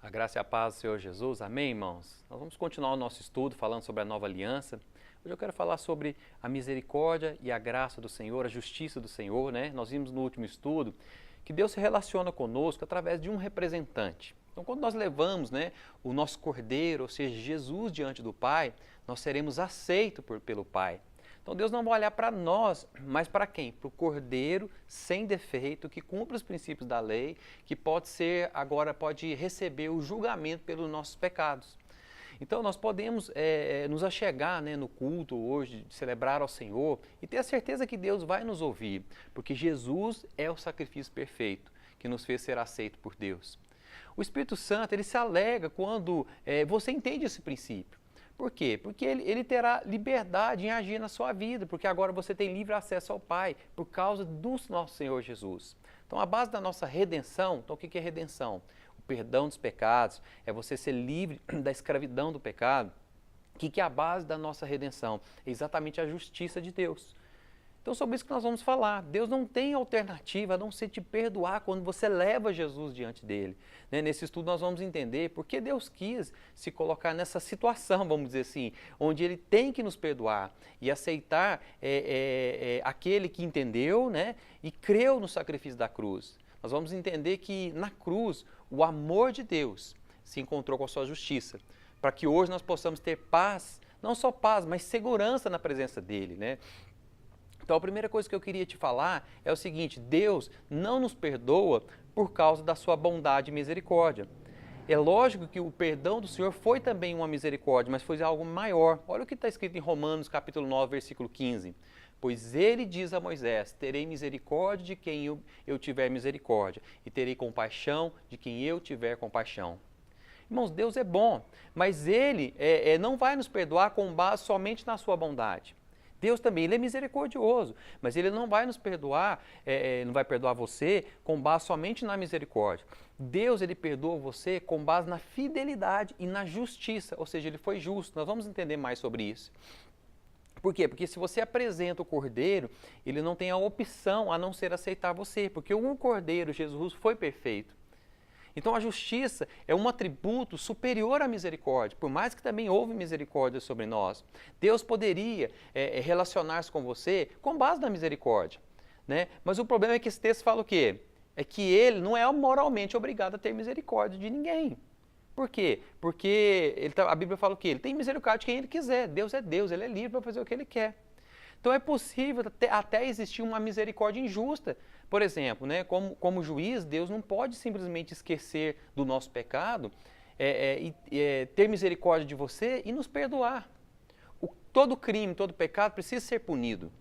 A graça e a paz do Senhor Jesus. Amém, irmãos? Nós vamos continuar o nosso estudo falando sobre a nova aliança. Hoje eu quero falar sobre a misericórdia e a graça do Senhor, a justiça do Senhor, né? Nós vimos no último estudo que Deus se relaciona conosco através de um representante. Então, quando nós levamos, o nosso Cordeiro, ou seja, Jesus diante do Pai, nós seremos aceitos pelo Pai. Então Deus não vai olhar para nós, mas para quem? Para o Cordeiro sem defeito, que cumpre os princípios da lei, que pode receber o julgamento pelos nossos pecados. Então nós podemos nos achegar no culto hoje, de celebrar ao Senhor e ter a certeza que Deus vai nos ouvir, porque Jesus é o sacrifício perfeito que nos fez ser aceito por Deus. O Espírito Santo, ele se alegra quando você entende esse princípio. Por quê? Porque ele terá liberdade em agir na sua vida, porque agora você tem livre acesso ao Pai, por causa do nosso Senhor Jesus. Então, a base da nossa redenção, então o que é redenção? O perdão dos pecados, é você ser livre da escravidão do pecado. O que é a base da nossa redenção? É exatamente a justiça de Deus. Então, sobre isso que nós vamos falar. Deus não tem alternativa a não ser te perdoar quando você leva Jesus diante dele. Nesse estudo nós vamos entender por que Deus quis se colocar nessa situação, vamos dizer assim, onde ele tem que nos perdoar e aceitar aquele que entendeu, e creu no sacrifício da cruz. Nós vamos entender que na cruz o amor de Deus se encontrou com a sua justiça, para que hoje nós possamos ter paz, não só paz, mas segurança na presença dele, Então, a primeira coisa que eu queria te falar é o seguinte: Deus não nos perdoa por causa da sua bondade e misericórdia. É lógico que o perdão do Senhor foi também uma misericórdia, mas foi algo maior. Olha o que está escrito em Romanos, capítulo 9, versículo 15. Pois ele diz a Moisés: terei misericórdia de quem eu tiver misericórdia, e terei compaixão de quem eu tiver compaixão. Irmãos, Deus é bom, mas ele não vai nos perdoar com base somente na sua bondade. Deus também, ele é misericordioso, mas ele não vai nos perdoar, não vai perdoar você com base somente na misericórdia. Deus, ele perdoa você com base na fidelidade e na justiça, ou seja, ele foi justo. Nós vamos entender mais sobre isso. Por quê? Porque se você apresenta o Cordeiro, ele não tem a opção a não ser aceitar você, porque o Cordeiro, Jesus, foi perfeito. Então a justiça é um atributo superior à misericórdia, por mais que também houve misericórdia sobre nós. Deus poderia relacionar-se com você com base na misericórdia, Mas o problema é que esse texto fala o quê? É que ele não é moralmente obrigado a ter misericórdia de ninguém. Por quê? Porque a Bíblia fala o quê? Ele tem misericórdia de quem ele quiser. Deus, ele é livre para fazer o que ele quer. Então é possível até existir uma misericórdia injusta. Por exemplo, como juiz, Deus não pode simplesmente esquecer do nosso pecado, ter misericórdia de você e nos perdoar. Todo crime, todo pecado precisa ser punido.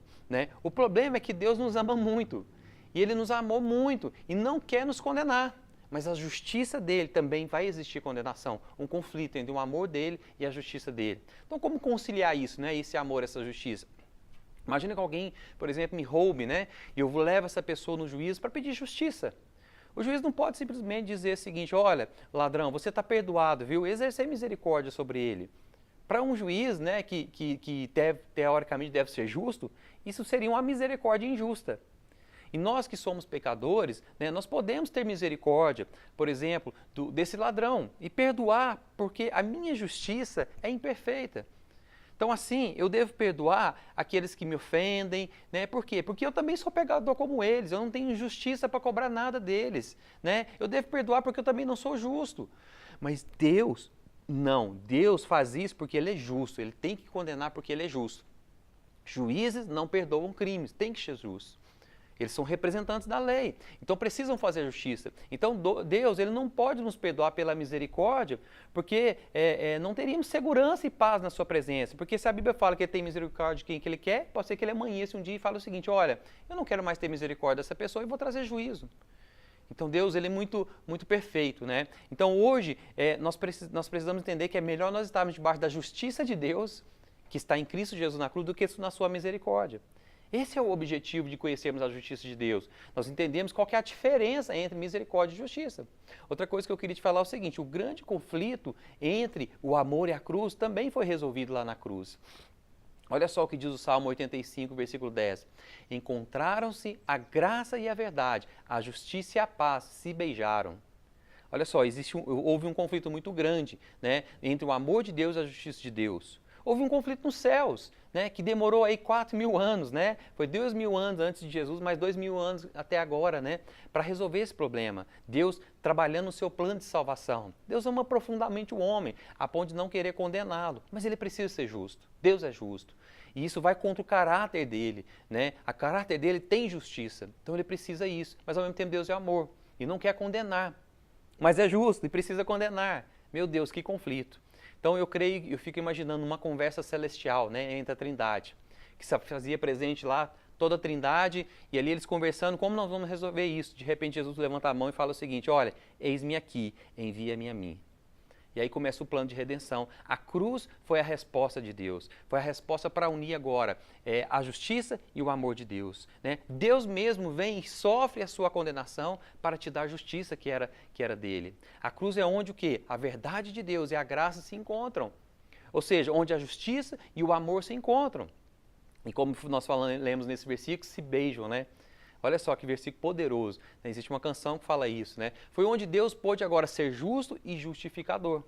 O problema é que Deus nos ama muito, e Ele nos amou muito, e não quer nos condenar. Mas a justiça dele também vai existir condenação, um conflito entre o amor dele e a justiça dele. Então como conciliar isso, esse amor, essa justiça? Imagina que alguém, por exemplo, me roube, e eu levo essa pessoa no juiz para pedir justiça. O juiz não pode simplesmente dizer o seguinte: olha, ladrão, você está perdoado, viu? Exercer misericórdia sobre ele. Para um juiz, que teoricamente deve ser justo, isso seria uma misericórdia injusta. E nós que somos pecadores, nós podemos ter misericórdia, por exemplo, desse ladrão e perdoar, porque a minha justiça é imperfeita. Então, assim, eu devo perdoar aqueles que me ofendem, Por quê? Porque eu também sou pecador como eles, eu não tenho justiça para cobrar nada deles, Eu devo perdoar porque eu também não sou justo. Mas Deus, não, Deus faz isso porque Ele é justo, Ele tem que condenar porque Ele é justo. Juízes não perdoam crimes, tem que ser justo. Eles são representantes da lei, então precisam fazer justiça. Então Deus, ele não pode nos perdoar pela misericórdia, porque não teríamos segurança e paz na sua presença. Porque se a Bíblia fala que ele tem misericórdia de quem que ele quer, pode ser que ele amanheça um dia e fale o seguinte: olha, eu não quero mais ter misericórdia dessa pessoa e vou trazer juízo. Então Deus, ele é muito, muito perfeito, Então hoje nós precisamos entender que é melhor nós estarmos debaixo da justiça de Deus, que está em Cristo Jesus na cruz, do que na sua misericórdia. Esse é o objetivo de conhecermos a justiça de Deus. Nós entendemos qual que é a diferença entre misericórdia e justiça. Outra coisa que eu queria te falar é o seguinte: o grande conflito entre o amor e a cruz também foi resolvido lá na cruz. Olha só o que diz o Salmo 85, versículo 10. Encontraram-se a graça e a verdade, a justiça e a paz se beijaram. Olha só, houve um conflito muito grande, né, entre o amor de Deus e a justiça de Deus. Houve um conflito nos céus, né, que demorou aí 4.000 anos, né? Foi 2.000 anos antes de Jesus, mais 2.000 anos até agora, né, para resolver esse problema. Deus trabalhando no seu plano de salvação. Deus ama profundamente o homem, a ponto de não querer condená-lo, mas ele precisa ser justo. Deus é justo. E isso vai contra o caráter dele, né? O caráter dele tem justiça, então ele precisa isso. Mas ao mesmo tempo Deus é amor e não quer condenar. Mas é justo e precisa condenar. Meu Deus, que conflito. Então eu fico imaginando uma conversa celestial, né, entre a Trindade, que se fazia presente lá toda a Trindade, e ali eles conversando, como nós vamos resolver isso? De repente Jesus levanta a mão e fala o seguinte: olha, eis-me aqui, envia-me a mim. E aí começa o plano de redenção. A cruz foi a resposta de Deus. Foi a resposta para unir agora a justiça e o amor de Deus, né? Deus mesmo vem e sofre a sua condenação para te dar a justiça que era dele. A cruz é onde o quê? A verdade de Deus e a graça se encontram. Ou seja, onde a justiça e o amor se encontram. E como nós lemos nesse versículo, se beijam, né? Olha só que versículo poderoso. Existe uma canção que fala isso, né? Foi onde Deus pôde agora ser justo e justificador.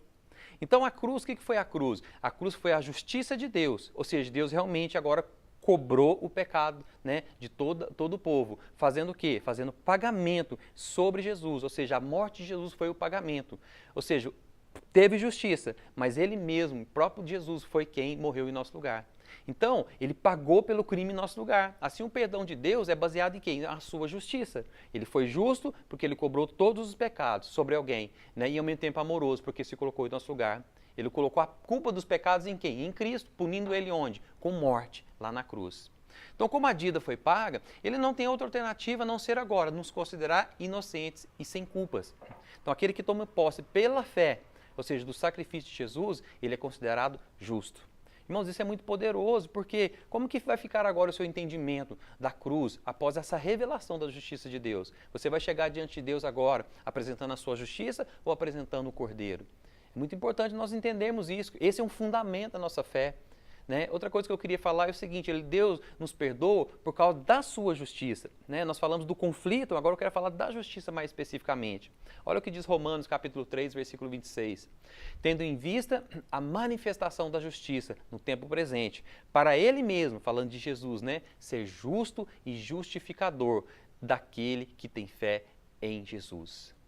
Então a cruz, o que foi a cruz? A cruz foi a justiça de Deus, ou seja, Deus realmente agora cobrou o pecado, né, de todo o povo. Fazendo o quê? Fazendo pagamento sobre Jesus, ou seja, a morte de Jesus foi o pagamento. Ou seja, teve justiça, mas ele mesmo, o próprio Jesus, foi quem morreu em nosso lugar. Então, ele pagou pelo crime em nosso lugar. Assim, o perdão de Deus é baseado em quem? A sua justiça. Ele foi justo porque ele cobrou todos os pecados sobre alguém, né? E ao mesmo tempo amoroso porque se colocou em nosso lugar. Ele colocou a culpa dos pecados em quem? Em Cristo, punindo ele onde? Com morte, lá na cruz. Então, como a dívida foi paga, ele não tem outra alternativa a não ser agora nos considerar inocentes e sem culpas. Então, aquele que toma posse pela fé, ou seja, do sacrifício de Jesus, ele é considerado justo. Irmãos, isso é muito poderoso, porque como que vai ficar agora o seu entendimento da cruz após essa revelação da justiça de Deus? Você vai chegar diante de Deus agora apresentando a sua justiça ou apresentando o Cordeiro? É muito importante nós entendermos isso. Esse é um fundamento da nossa fé, né? Outra coisa que eu queria falar é o seguinte: Deus nos perdoa por causa da sua justiça, né? Nós falamos do conflito, agora eu quero falar da justiça mais especificamente. Olha o que diz Romanos capítulo 3, versículo 26. Tendo em vista a manifestação da justiça no tempo presente, para ele mesmo, falando de Jesus, né, ser justo e justificador daquele que tem fé em Jesus.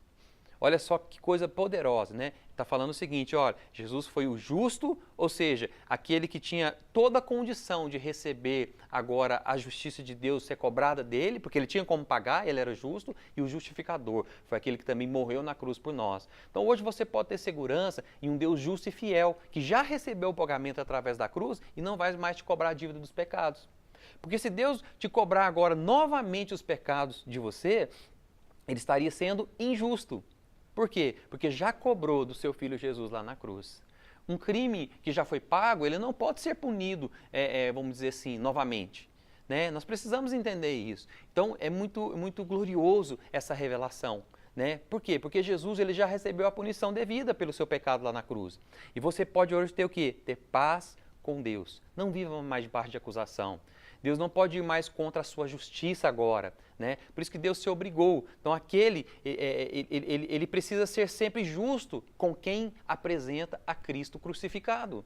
Olha só que coisa poderosa, né? Está falando o seguinte, olha, Jesus foi o justo, ou seja, aquele que tinha toda a condição de receber agora a justiça de Deus ser cobrada dele, porque ele tinha como pagar, ele era justo, e o justificador foi aquele que também morreu na cruz por nós. Então hoje você pode ter segurança em um Deus justo e fiel, que já recebeu o pagamento através da cruz e não vai mais te cobrar a dívida dos pecados. Porque se Deus te cobrar agora novamente os pecados de você, ele estaria sendo injusto. Por quê? Porque já cobrou do seu filho Jesus lá na cruz. Um crime que já foi pago, ele não pode ser punido, vamos dizer assim, novamente. Né? Nós precisamos entender isso. Então, é muito glorioso essa revelação. Né? Por quê? Porque Jesus ele já recebeu a punição devida pelo seu pecado lá na cruz. E você pode hoje ter o quê? Ter paz com Deus. Não viva mais debaixo de acusação. Deus não pode ir mais contra a sua justiça agora, né? Por isso que Deus se obrigou. Então ele precisa ser sempre justo com quem apresenta a Cristo crucificado.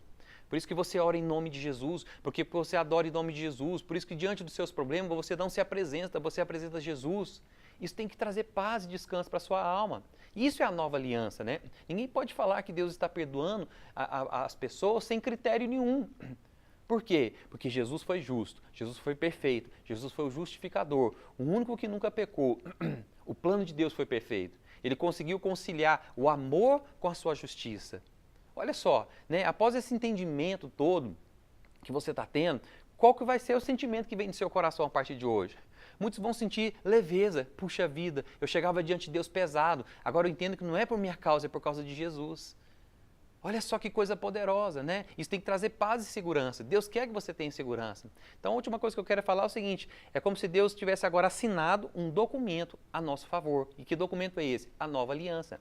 Por isso que você ora em nome de Jesus, porque você adora em nome de Jesus, por isso que diante dos seus problemas você não se apresenta, você apresenta Jesus. Isso tem que trazer paz e descanso para a sua alma. Isso é a nova aliança, né? Ninguém pode falar que Deus está perdoando as pessoas sem critério nenhum. Por quê? Porque Jesus foi justo, Jesus foi perfeito, Jesus foi o justificador, o único que nunca pecou. O plano de Deus foi perfeito. Ele conseguiu conciliar o amor com a sua justiça. Olha só, né? Após esse entendimento todo que você está tendo, qual que vai ser o sentimento que vem do seu coração a partir de hoje? Muitos vão sentir leveza. Puxa vida, eu chegava diante de Deus pesado, agora eu entendo que não é por minha causa, é por causa de Jesus. Olha só que coisa poderosa, né? Isso tem que trazer paz e segurança. Deus quer que você tenha segurança. Então, a última coisa que eu quero falar é o seguinte, é como se Deus tivesse agora assinado um documento a nosso favor. E que documento é esse? A nova aliança.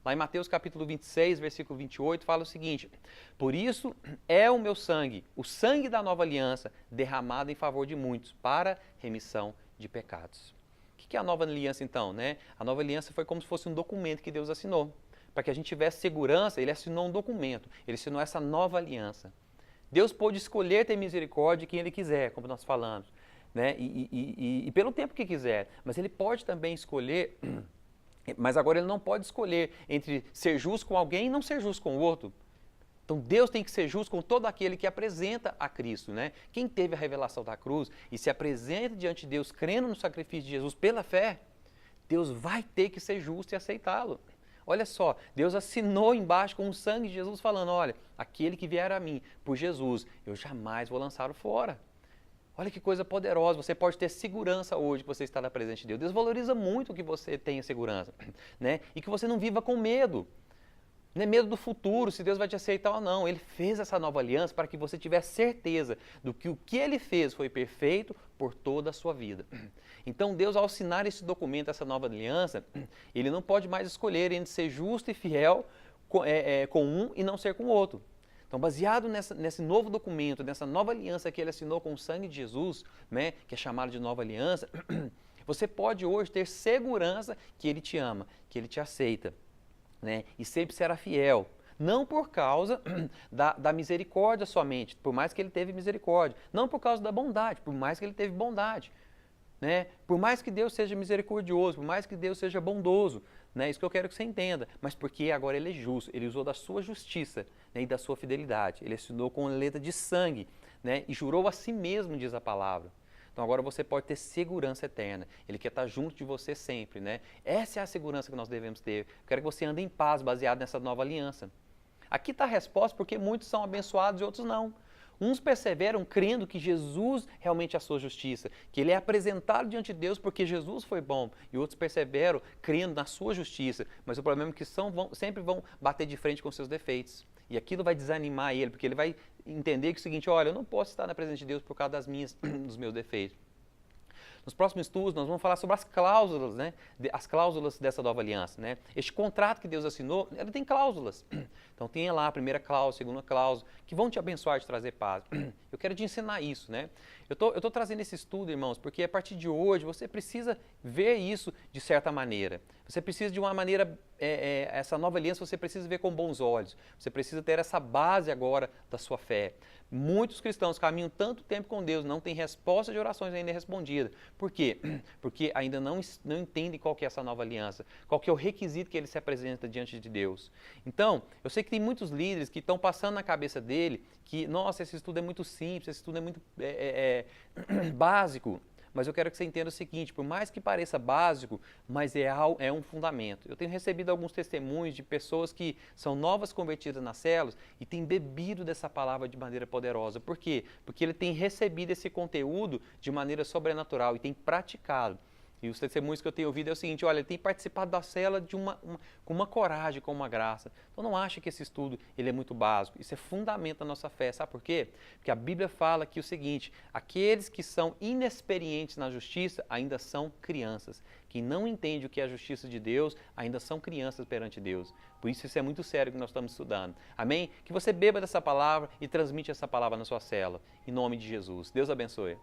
Lá em Mateus capítulo 26, versículo 28, fala o seguinte: por isso é o meu sangue, o sangue da nova aliança, derramado em favor de muitos, para remissão de pecados. O que é a nova aliança então? Né? A nova aliança foi como se fosse um documento que Deus assinou. Para que a gente tivesse segurança, ele assinou um documento, ele assinou essa nova aliança. Deus pôde escolher ter misericórdia de quem ele quiser, como nós falamos, né? E pelo tempo que quiser, mas ele pode também escolher, mas agora ele não pode escolher entre ser justo com alguém e não ser justo com o outro. Então Deus tem que ser justo com todo aquele que apresenta a Cristo, né? Quem teve a revelação da cruz e se apresenta diante de Deus crendo no sacrifício de Jesus pela fé, Deus vai ter que ser justo e aceitá-lo. Olha só, Deus assinou embaixo com o sangue de Jesus falando, olha, aquele que vier a mim por Jesus, eu jamais vou lançá-lo fora. Olha que coisa poderosa, você pode ter segurança hoje que você está na presença de Deus. Deus valoriza muito que você tenha segurança, né? E que você não viva com medo. Não é medo do futuro, se Deus vai te aceitar ou não. Ele fez essa nova aliança para que você tivesse certeza do que o que Ele fez foi perfeito por toda a sua vida. Então Deus, ao assinar esse documento, essa nova aliança, Ele não pode mais escolher entre ser justo e fiel com um e não ser com o outro. Então, baseado nesse novo documento, nessa nova aliança que Ele assinou com o sangue de Jesus, né, que é chamado de nova aliança, você pode hoje ter segurança que Ele te ama, que Ele te aceita. Né? E sempre será fiel, não por causa da misericórdia somente, por mais que ele teve misericórdia, não por causa da bondade, por mais que ele teve bondade, né? Por mais que Deus seja misericordioso, por mais que Deus seja bondoso, né? Isso que eu quero que você entenda, mas porque agora ele é justo, ele usou da sua justiça, né? E da sua fidelidade, ele assinou com letra de sangue, né? E jurou a si mesmo, diz a palavra. Então agora você pode ter segurança eterna. Ele quer estar junto de você sempre, né? Essa é a segurança que nós devemos ter. Eu quero que você ande em paz, baseado nessa nova aliança. Aqui está a resposta, porque muitos são abençoados e outros não. Uns perseveram crendo que Jesus realmente é a sua justiça, que ele é apresentado diante de Deus porque Jesus foi bom. E outros perseveram crendo na sua justiça. Mas o problema é que sempre vão bater de frente com seus defeitos. E aquilo vai desanimar ele, porque ele vai entender que é o seguinte, olha, eu não posso estar na presença de Deus por causa dos meus defeitos. Nos próximos estudos, nós vamos falar sobre as cláusulas, né? As cláusulas dessa nova aliança, né? Este contrato que Deus assinou, ele tem cláusulas. Então, tem lá a primeira cláusula, a segunda cláusula, que vão te abençoar e te trazer paz. Eu quero te ensinar isso, né? Eu tô trazendo esse estudo, irmãos, porque a partir de hoje você precisa ver isso de certa maneira. Você precisa de uma maneira, essa nova aliança você precisa ver com bons olhos. Você precisa ter essa base agora da sua fé. Muitos cristãos caminham tanto tempo com Deus, não têm resposta de orações ainda respondidas. Por quê? Porque ainda não entendem qual que é essa nova aliança, qual que é o requisito que ele se apresenta diante de Deus. Então, eu sei que tem muitos líderes que estão passando na cabeça dele que, nossa, esse estudo é muito simples, esse estudo é muito básico. Mas eu quero que você entenda o seguinte, por mais que pareça básico, mas é um fundamento. Eu tenho recebido alguns testemunhos de pessoas que são novas convertidas nas células e têm bebido dessa palavra de maneira poderosa. Por quê? Porque ele tem recebido esse conteúdo de maneira sobrenatural e tem praticado. E os testemunhos que eu tenho ouvido é o seguinte, olha, ele tem participado da célula com uma coragem, com uma graça. Então não acha que esse estudo ele é muito básico. Isso é fundamento da nossa fé. Sabe por quê? Porque a Bíblia fala aqui o seguinte, aqueles que são inexperientes na justiça ainda são crianças. Quem não entende o que é a justiça de Deus ainda são crianças perante Deus. Por isso é muito sério que nós estamos estudando. Amém? Que você beba dessa palavra e transmite essa palavra na sua célula. Em nome de Jesus. Deus abençoe.